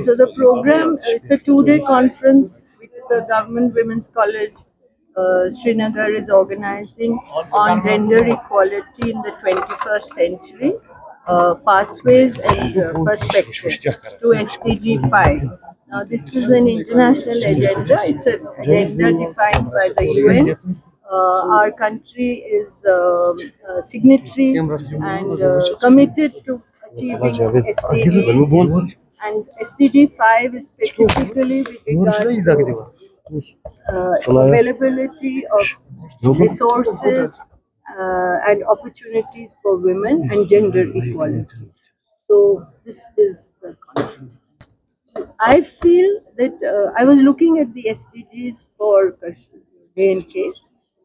So the program, it's a 2-day conference which the Government Women's College Srinagar is organizing on gender equality in the 21st century, pathways and perspectives to SDG 5. Now this is an international agenda, it's an agenda defined by the UN. Our country is signatory and committed to achieving SDGs, and SDG 5 is specifically with regard to availability of resources and opportunities for women and gender equality. So this is the conference. I feel that I was looking at the SDGs for J&K,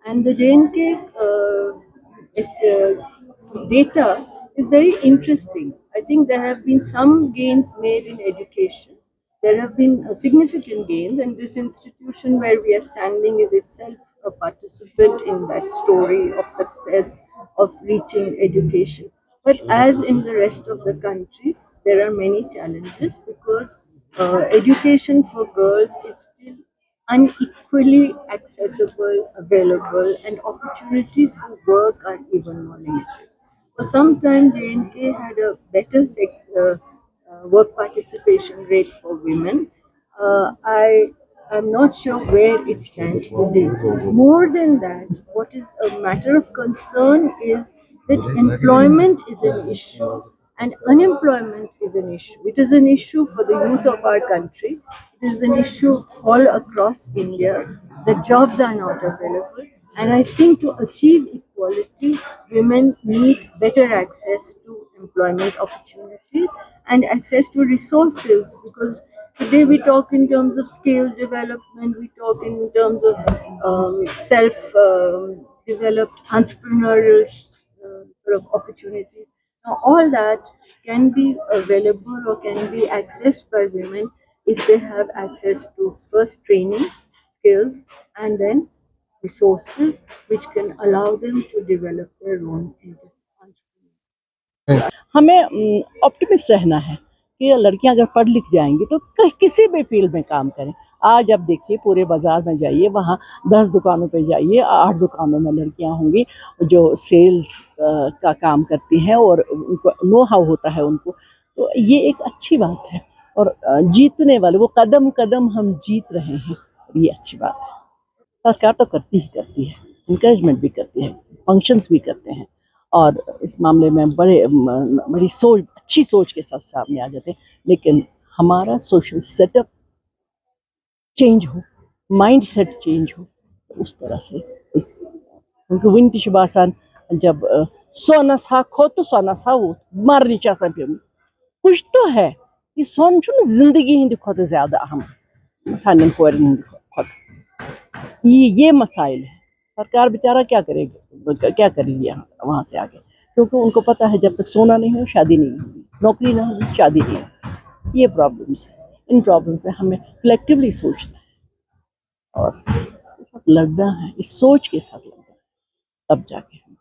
and the J&K data is very interesting. I think there have been some gains made in education. There have been significant gains, and this institution where we are standing is itself a participant in that story of success of reaching education. But as in the rest of the country, there are many challenges because education for girls is still unequally accessible, available, and opportunities for work are even more limited. For some time, J&K had a better work participation rate for women. I am not sure where it stands today. More than that, what is a matter of concern is that employment is an issue and unemployment is an issue. It is an issue for the youth of our country. It is an issue all across India. The jobs are not available. And I think to achieve equality, women need better access to employment opportunities and access to resources, because today we talk in terms of skill development, we talk in terms of self developed entrepreneurial sort of opportunities. Now, all that can be available or can be accessed by women if they have access to first training, skills, and then resources which can allow them to develop their own entrepreneurship. हमें optimist रहना है कि लड़कियां अगर पढ़ लिख जाएंगी तो किसी भी फील्ड में काम करें। आज अब देखिए पूरे बाज़ार में जाइए, वहाँ 10 दुकानों पे जाइए, 8 दुकानों में लड़कियां होंगी जो सेल्स का काम करती हैं और उनको नो हाउ होता है उनको। तो ये एक अच्छी बात है और जीतने वाले वो कदम कदम हम जीत रहे हैं, ये अच्छी बात है। सरकार तो करती है, इनकरेजमेंट भी करती है, फंक्शंस भी करते हैं और इस मामले में बड़ी सोच, अच्छी सोच के साथ सामने आ जाते हैं। लेकिन हमारा सोशल सेटअप चेंज हो, माइंड सेट चेंज हो, तो उस तरह से क्योंकि विंटी शुभासान जब सोना सा खो तो सोना सा वो मारनी चाह पे कुछ तो है ये सोन जिंदगी हिंद खुद ज़्यादा अहम सान कोरन हिंद खुद ये मसाइल है। सरकार बेचारा क्या करेगी यहाँ वहाँ से आगे, क्योंकि उनको पता है जब तक सोना नहीं हो शादी नहीं होगी, नौकरी ना होगी शादी नहीं होगी। ये प्रॉब्लम्स है, इन प्रॉब्लम पे हमें कलेक्टिवली सोचना है और इसके साथ लड़ना है, इस सोच के साथ लड़ना है, तब जाके हम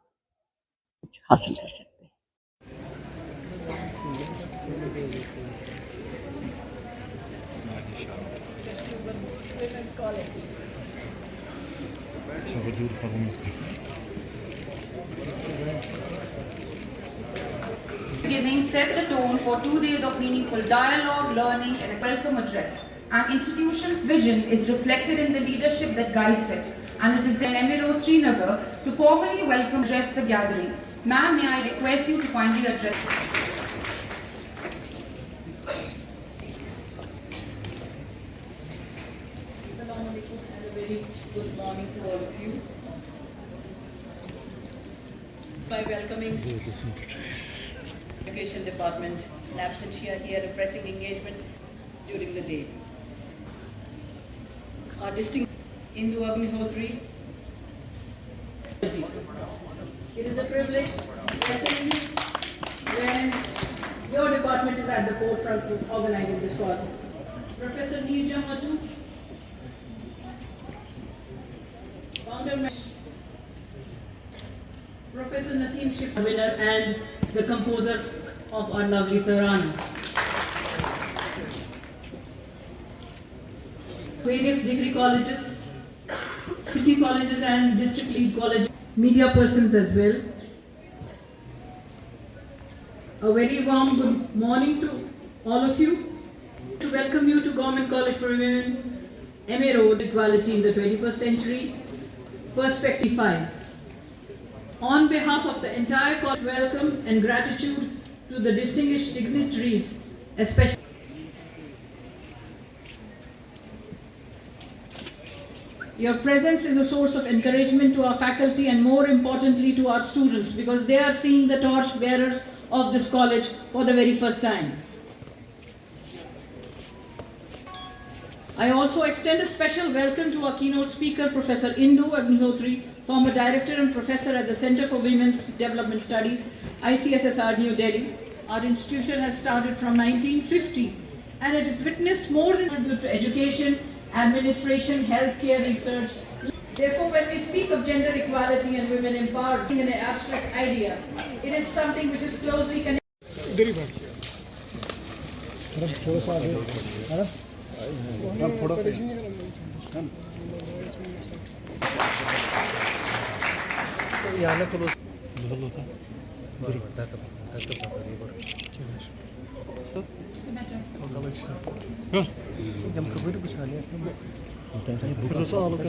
कुछ हासिल कर सकते हैं। Beginning set the tone for 2 days of meaningful dialogue, learning, and a welcome address. An institution's vision is reflected in the leadership that guides it, and it is then MA Road, Srinagar, to formally welcome address the gathering. Ma'am, may I request you to kindly address. Assalamu alaikum and a very good morning to all of you. By welcoming Education Department in absentia here, a pressing engagement during the day. Our distinguished Indu Agnihotri. It is a privilege, certainly, when your department is at the forefront of organizing this cause. Professor Neerja Matu, founder, Professor Naseem Shif, winner and the composer of our lovely Tarana. various degree colleges, city colleges and district league colleges, media persons as well. A very warm good morning to all of you. To welcome you to Government College for Women, MA Road, Equality in the 21st Century, Perspective 5. On behalf of the entire college, welcome and gratitude to the distinguished dignitaries, especially. Your presence is a source of encouragement to our faculty and more importantly to our students because they are seeing the torch bearers of this college for the very first time. I also extend a special welcome to our keynote speaker, Professor Indu Agnihotri, former Director and Professor at the Center for Women's Development Studies, ICSSR, New Delhi. Our institution has started from 1950 and it has witnessed more than contribute to education, administration, healthcare, research. Therefore, when we speak of gender equality and women empowerment in an abstract idea, it is something which is closely connected. Burası ağlık.